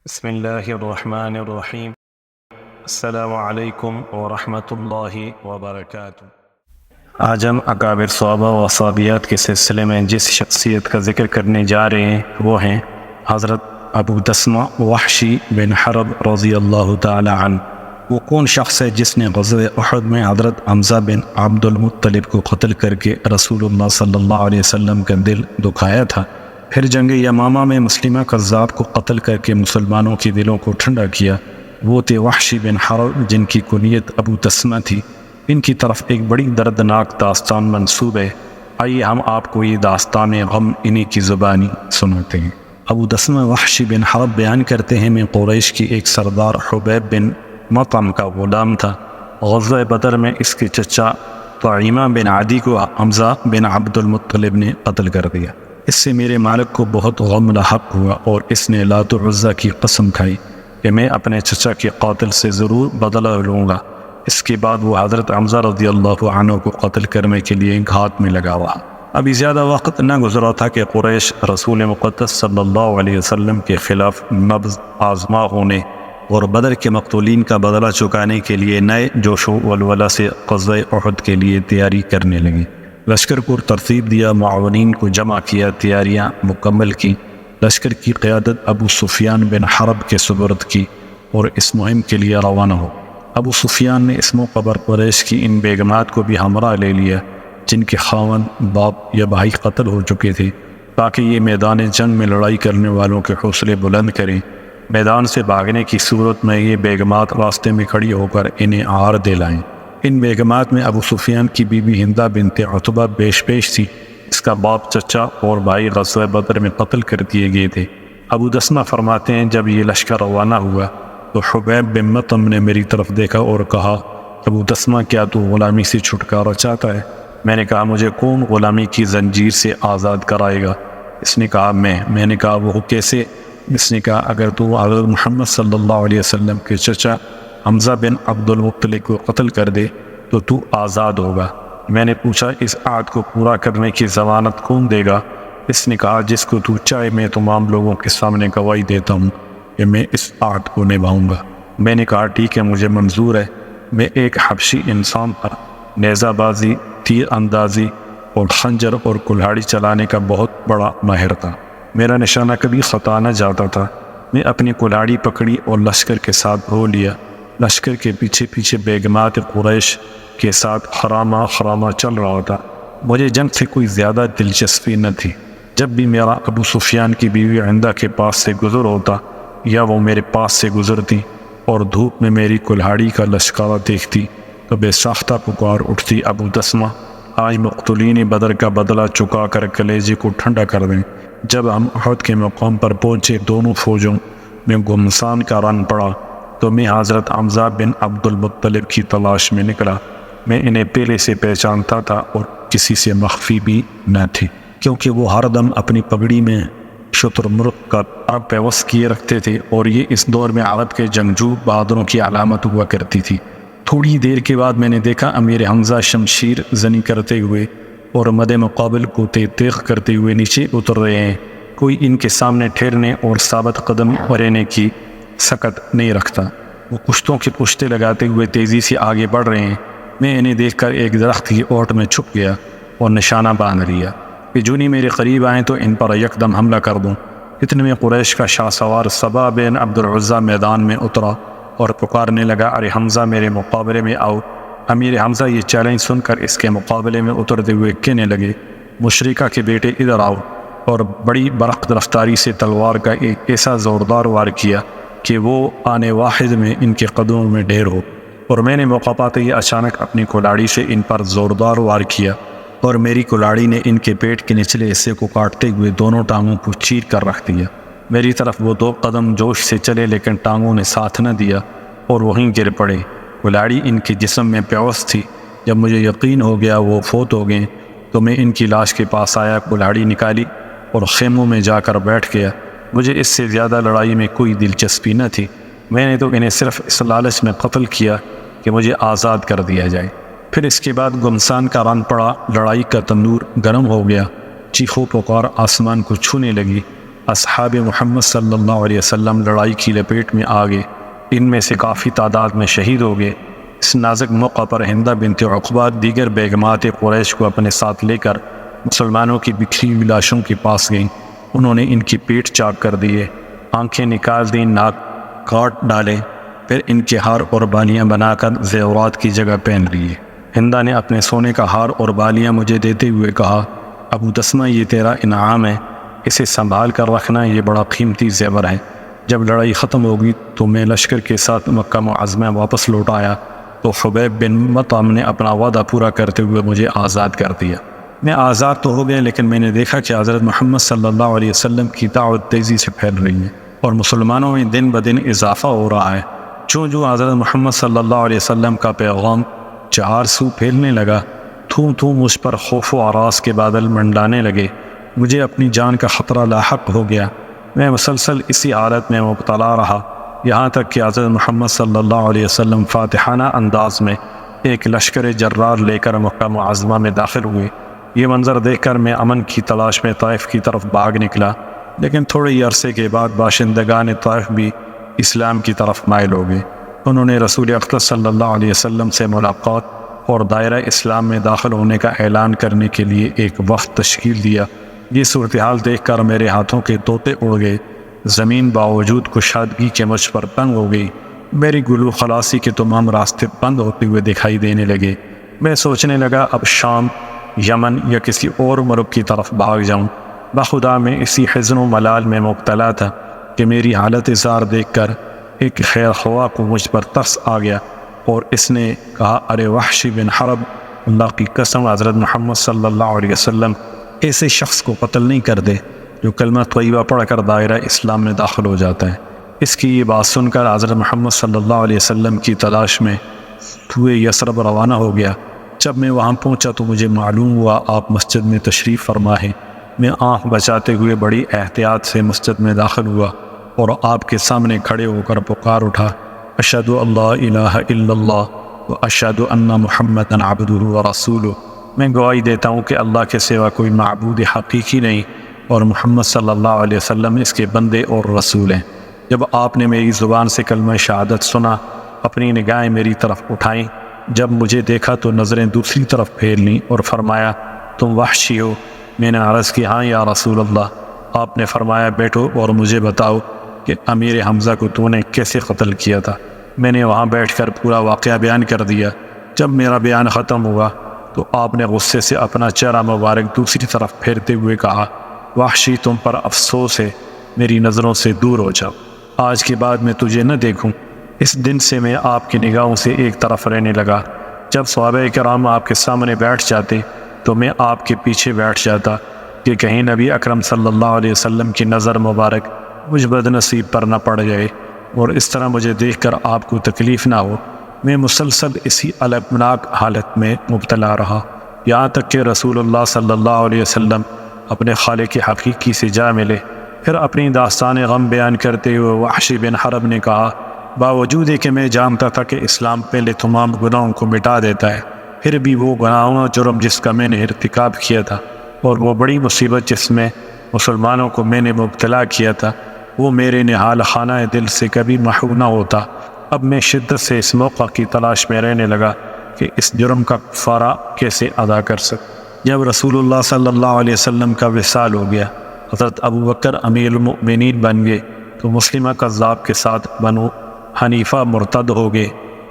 بسم اللہ الرحمن الرحیم۔ السلام علیکم ورحمۃ اللہ وبرکاتہ۔ آج ہم اکابر صحابہ و صحابیات کے سلسلے میں جس شخصیت کا ذکر کرنے جا رہے ہیں وہ ہیں حضرت ابو دسمہ وحشی بن حرب رضی اللہ تعالی عنہ۔ وہ کون شخص ہے جس نے غزوہ احد میں حضرت حمزہ بن عبد المطلب کو قتل کر کے رسول اللہ صلی اللہ علیہ وسلم کا دل دکھایا تھا؟ پھر جنگ یمامہ میں مسلمہ کذاب کو قتل کر کے مسلمانوں کے دلوں کو ٹھنڈا کیا۔ وہ تھے وحشی بن حرب جن کی کنیت ابو دسمہ تھی۔ ان کی طرف ایک بڑی دردناک داستان منسوب ہے۔ آئیے ہم آپ کو یہ داستان غم انہی کی زبانی سناتے ہیں۔ ابو دسمہ وحشی بن حرب بیان کرتے ہیں میں قریش کی ایک سردار حبیب بن مطعم کا غلام تھا۔ غزوہ بدر میں اس کے چچا طعیمہ بن عدی کو حمزہ بن عبد المطلب نے قتل کر دیا۔ اس سے میرے مالک کو بہت غم لاحق ہوا اور اس نے لات و عزیٰ کی قسم کھائی کہ میں اپنے چچا کے قاتل سے ضرور بدلہ لوں گا۔ اس کے بعد وہ حضرت حمزہ رضی اللہ عنہ کو قتل کرنے کے لیے گھات میں لگا ہوا۔ ابھی زیادہ وقت نہ گزرا تھا کہ قریش رسول مقدس صلی اللہ علیہ وسلم کے خلاف نبض آزما ہونے اور بدر کے مقتولین کا بدلہ چکانے کے لیے نئے جوش و ولولہ سے غزوہ احد کے لیے تیاری کرنے لگے۔ لشکر کو ترتیب دیا، معاونین کو جمع کیا، تیاریاں مکمل کی۔ لشکر کی قیادت ابو سفیان بن حرب کے سپرد کی اور اس مہم کے لیے روانہ ہو۔ ابو سفیان نے اس موقع پر قریش کی ان بیگمات کو بھی ہمراہ لے لیا جن کے خاوند، باپ یا بھائی قتل ہو چکے تھے، تاکہ یہ میدان جنگ میں لڑائی کرنے والوں کے حوصلے بلند کریں۔ میدان سے بھاگنے کی صورت میں یہ بیگمات راستے میں کھڑی ہو کر انہیں آہار دلائیں۔ ان بیگمات میں ابو سفیان کی بیوی ہندہ بنت عتبہ پیش تھی۔ اس کا باپ، چچا اور بھائی غزوہ بدر میں قتل کر دیے گئے تھے۔ ابو دسمہ فرماتے ہیں جب یہ لشکر روانہ ہوا تو حبیب بن مطعم نے میری طرف دیکھا اور کہا، ابو دسمہ کیا تو غلامی سے چھٹکارا چاہتا ہے؟ میں نے کہا مجھے کون غلامی کی زنجیر سے آزاد کرائے گا؟ اس نے کہا میں نے کہا وہ کیسے؟ اس نے کہا اگر تو حضرت محمد صلی اللہ علیہ وسلم کے چچا حمزہ بن عبد المطلب کو قتل کر دے تو آزاد ہوگا۔ میں نے پوچھا اس عہد کو پورا کرنے کی ضمانت کون دے گا؟ اس نے کہا جس کو تو چاہے میں تمام لوگوں کے سامنے گواہی دیتا ہوں کہ میں اس عہد کو نبھاؤں گا۔ میں نے کہا ٹھیک ہے، مجھے منظور ہے۔ میں ایک حبشی انسان پر نیزہ بازی، تیر اندازی اور خنجر اور کلہاڑی چلانے کا بہت بڑا ماہر تھا۔ میرا نشانہ کبھی خطا نہ جاتا تھا۔ میں اپنی کلہاڑی پکڑی اور لشکر کے ساتھ ہو لیا۔ لشکر کے پیچھے پیچھے بیگمات قریش کے ساتھ خرامہ چل رہا تھا۔ مجھے جنگ سے کوئی زیادہ دلچسپی نہ تھی۔ جب بھی میرا ابو سفیان کی بیوی ہندہ کے پاس سے گزر ہوتا یا وہ میرے پاس سے گزرتی اور دھوپ میں میری کلہاڑی کا لشکارہ دیکھتی تو بے ساختہ پکار اٹھتی، ابو دسمہ آج مقتولین بدر کا بدلہ چکا کر کلیجے کو ٹھنڈا کر دیں۔ جب ہم احد کے مقام پر پہنچے دونوں فوجوں میں گھمسان کا رن پڑا تو میں حضرت حمزہ بن عبد المطلب کی تلاش میں نکلا۔ میں انہیں پہلے سے پہچانتا تھا اور کسی سے مخفی بھی نہ تھی، کیونکہ وہ ہر دم اپنی پگڑی میں شتر مرغ کا پیوست کیے رکھتے تھے اور یہ اس دور میں عرب کے جنگجو بہادروں کی علامت ہوا کرتی تھی۔ تھوڑی دیر کے بعد میں نے دیکھا امیر حمزہ شمشیر زنی کرتے ہوئے اور مد مقابل کو تیغ کرتے ہوئے نیچے اتر رہے ہیں۔ کوئی ان کے سامنے ٹھہرنے اور ثابت قدم رہنے کی سکت نہیں رکھتا۔ وہ پشتوں کے پشتے لگاتے ہوئے تیزی سے آگے بڑھ رہے ہیں۔ میں انہیں دیکھ کر ایک درخت کی اوٹ میں چھپ گیا اور نشانہ باندھ لیا کہ جونی میرے قریب آئیں تو ان پر یکدم حملہ کر دوں۔ اتنے میں قریش کا شاہ سوار صبا بن عبد العزیٰ میدان میں اترا اور پکارنے لگا، ارے حمزہ میرے مقابلے میں آؤ۔ امیر حمزہ یہ چیلنج سن کر اس کے مقابلے میں اترتے ہوئے کہنے لگے، مشرکہ کے بیٹے ادھر آؤ، اور بڑی برقت رفتاری سے تلوار کا ایک ایسا زوردار وار کیا کہ وہ آنے واحد میں ان کے قدموں میں ڈھیر ہو، اور میں نے موقع پاتے ہی اچانک اپنی کلاڑی سے ان پر زوردار وار کیا اور میری کلاڑی نے ان کے پیٹ کے نچلے حصے کو کاٹتے ہوئے دونوں ٹانگوں کو چیر کر رکھ دیا۔ میری طرف وہ 2 قدم جوش سے چلے لیکن ٹانگوں نے ساتھ نہ دیا اور وہیں گر پڑے۔ کلاڑی ان کے جسم میں پیوست تھی۔ جب مجھے یقین ہو گیا وہ فوت ہو گئے تو میں ان کی لاش کے پاس آیا، کلاڑی نکالی اور خیموں میں جا کر بیٹھ گیا۔ مجھے اس سے زیادہ لڑائی میں کوئی دلچسپی نہ تھی۔ میں نے تو انہیں صرف اس لالچ میں قتل کیا کہ مجھے آزاد کر دیا جائے۔ پھر اس کے بعد گمسان کا رن پڑا، لڑائی کا تندور گرم ہو گیا، چیخو پکار آسمان کو چھونے لگی۔ اصحاب محمد صلی اللہ علیہ وسلم لڑائی کی لپیٹ میں آ گئے، ان میں سے کافی تعداد میں شہید ہو گئے۔ اس نازک موقع پر ہندہ بنت عقبہ دیگر بیگمات قریش کو اپنے ساتھ لے کر مسلمانوں کی بکھری ہوئی لاشوں کے پاس گئیں۔ انہوں نے ان کی پیٹ چاک کر دیے، آنکھیں نکال دیں، ناک کاٹ ڈالے، پھر ان کے ہار اور بالیاں بنا کر زیورات کی جگہ پہن لیے۔ ہندہ نے اپنے سونے کا ہار اور بالیاں مجھے دیتے ہوئے کہا، ابو تسمہ یہ تیرا انعام ہے، اسے سنبھال کر رکھنا، یہ بڑا قیمتی زیور ہے۔ جب لڑائی ختم ہوگی تو میں لشکر کے ساتھ مکہ معظمہ واپس لوٹ آیا تو حبیب بن مطعم نے اپنا وعدہ پورا کرتے ہوئے مجھے آزاد کر دیا۔ میں آزاد تو ہو گیا، لیکن میں نے دیکھا کہ حضرت محمد صلی اللہ علیہ وسلم کی دعوت تیزی سے پھیل رہی ہے اور مسلمانوں میں دن بدن اضافہ ہو رہا ہے۔ جو حضرت محمد صلی اللہ علیہ وسلم کا پیغام چار سو پھیلنے لگا، تھوں مجھ پر خوف و ہراس کے بادل منڈلانے لگے۔ مجھے اپنی جان کا خطرہ لاحق ہو گیا۔ میں مسلسل اسی حالت میں مبتلا رہا، یہاں تک کہ حضرت محمد صلی اللہ علیہ وسلم فاتحانہ انداز میں ایک لشکر جرار لے کر مکہ معظمہ میں داخل ہوئے۔ یہ منظر دیکھ کر میں امن کی تلاش میں طائف کی طرف بھاگ نکلا، لیکن تھوڑے ہی عرصے کے بعد باشندگان طائف بھی اسلام کی طرف مائل ہو گئے۔ انہوں نے رسول اکرم صلی اللہ علیہ وسلم سے ملاقات اور دائرہ اسلام میں داخل ہونے کا اعلان کرنے کے لیے ایک وفد تشکیل دیا۔ یہ صورتحال دیکھ کر میرے ہاتھوں کے طوطے اڑ گئے، زمین باوجود کشادگی کے مجھ پر تنگ ہو گئی، میری گلو خلاصی کے تمام راستے بند ہوتے ہوئے دکھائی دینے لگے۔ میں سوچنے لگا اب شام، یمن یا کسی اور ملک کی طرف بھاگ جاؤں۔ بخدا میں اسی حزن و ملال میں مبتلا تھا کہ میری حالت زار دیکھ کر ایک خیر خواہ کو مجھ پر ترس آ گیا اور اس نے کہا، ارے وحشی بن حرب، اللہ کی قسم حضرت محمد صلی اللہ علیہ وسلم ایسے شخص کو قتل نہیں کر دے جو کلمہ طیبہ پڑھ کر دائرہ اسلام میں داخل ہو جاتا ہے۔ اس کی یہ بات سن کر حضرت محمد صلی اللہ علیہ وسلم کی تلاش میں توئے یثرب روانہ ہو گیا۔ جب میں وہاں پہنچا تو مجھے معلوم ہوا آپ مسجد میں تشریف فرما ہیں۔ میں آنکھ بچاتے ہوئے بڑی احتیاط سے مسجد میں داخل ہوا اور آپ کے سامنے کھڑے ہو کر پکار اٹھا، اشہد ان لا الہ الا اللہ و اشہد ان محمدا عبدہ و رسولہ۔ میں گواہی دیتا ہوں کہ اللہ کے سوا کوئی معبود حقیقی نہیں اور محمد صلی اللہ علیہ وسلم اس کے بندے اور رسول ہیں۔ جب آپ نے میری زبان سے کلمہ شہادت سنا، اپنی نگاہیں میری طرف اٹھائیں، جب مجھے دیکھا تو نظریں دوسری طرف پھیر لیں اور فرمایا، تم وحشی ہو؟ میں نے عرض کی، ہاں یا رسول اللہ۔ آپ نے فرمایا، بیٹھو اور مجھے بتاؤ کہ امیر حمزہ کو تو نے کیسے قتل کیا تھا۔ میں نے وہاں بیٹھ کر پورا واقعہ بیان کر دیا۔ جب میرا بیان ختم ہوا تو آپ نے غصے سے اپنا چہرہ مبارک دوسری طرف پھیرتے ہوئے کہا، وحشی تم پر افسوس ہے، میری نظروں سے دور ہو جاؤ، آج کے بعد میں تجھے نہ دیکھوں۔ اس دن سے میں آپ کی نگاہوں سے ایک طرف رہنے لگا۔ جب صحابہ کرام آپ کے سامنے بیٹھ جاتے تو میں آپ کے پیچھے بیٹھ جاتا کہ کہیں نبی اکرم صلی اللہ علیہ وسلم کی نظر مبارک مجھ بد نصیب پر نہ پڑ جائے اور اس طرح مجھے دیکھ کر آپ کو تکلیف نہ ہو۔ میں مسلسل اسی المناک حالت میں مبتلا رہا، یہاں تک کہ رسول اللہ صلی اللہ علیہ وسلم اپنے خالق حقیقی سے جا ملے۔ پھر اپنی داستان غم بیان کرتے ہوئے وحشی بن حرب نے کہا، باوجود کہ میں جانتا تھا کہ اسلام پہلے تمام گناہوں کو مٹا دیتا ہے، پھر بھی وہ گناہوں جرم جس کا میں نے ارتکاب کیا تھا اور وہ بڑی مصیبت جس میں مسلمانوں کو میں نے مبتلا کیا تھا، وہ میرے نہال خانہ دل سے کبھی محو نہ ہوتا۔ اب میں شدت سے اس موقع کی تلاش میں رہنے لگا کہ اس جرم کا کفارہ کیسے ادا کر سکوں۔ جب رسول اللہ صلی اللہ علیہ وسلم کا وصال ہو گیا، حضرت ابوبکر امیر المؤمنین بن گئے تو مسلمہ کذاب کے ساتھ بنو حنیفہ مرتد ہو گئے۔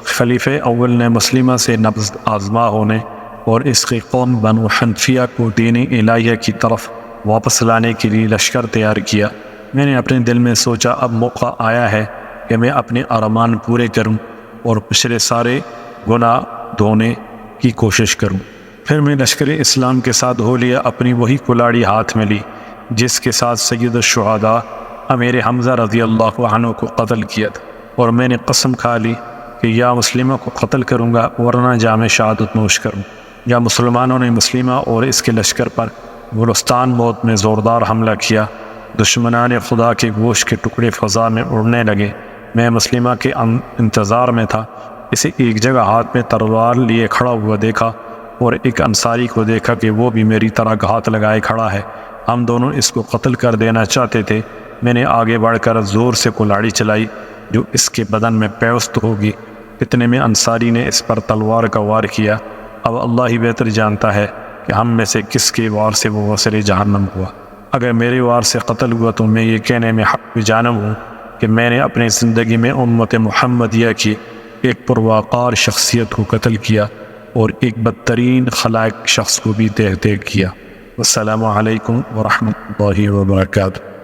خلیفہ اول نے مسلمہ سے نبض آزما ہونے اور اس کی قوم بنو حنفیہ کو دین الہیہ کی طرف واپس لانے کے لیے لشکر تیار کیا۔ میں نے اپنے دل میں سوچا اب موقع آیا ہے کہ میں اپنے ارمان پورے کروں اور پچھلے سارے گناہ دھونے کی کوشش کروں۔ پھر میں لشکر اسلام کے ساتھ ہو لیا، اپنی وہی کلاڑی ہاتھ میں لی جس کے ساتھ سید الشہداء امیر حمزہ رضی اللہ عنہ کو قتل کیا تھا، اور میں نے قسم کھا لی کہ یا مسلمہ کو قتل کروں گا ورنہ جام شہادت نوش کروں۔ یا مسلمانوں نے مسلمہ اور اس کے لشکر پر گلستان موت میں زوردار حملہ کیا، دشمنان خدا کے گوشت کے ٹکڑے فضا میں اڑنے لگے۔ میں مسلمہ کے انتظار میں تھا، اسے ایک جگہ ہاتھ میں تلوار لیے کھڑا ہوا دیکھا اور ایک انصاری کو دیکھا کہ وہ بھی میری طرح ہاتھ لگائے کھڑا ہے۔ ہم دونوں اس کو قتل کر دینا چاہتے تھے۔ میں نے آگے بڑھ کر زور سے کلاڑی چلائی جو اس کے بدن میں پیوست ہوگی۔ اتنے میں انصاری نے اس پر تلوار کا وار کیا۔ اب اللہ ہی بہتر جانتا ہے کہ ہم میں سے کس کے وار سے وہ وصل جہنم ہوا۔ اگر میرے وار سے قتل ہوا تو میں یہ کہنے میں حق بجانب ہوں کہ میں نے اپنی زندگی میں امت محمدیہ کی ایک پروقار شخصیت کو قتل کیا اور ایک بدترین خلائق شخص کو بھی تہہ کیا۔ والسلام علیکم ورحمۃ اللہ وبرکاتہ۔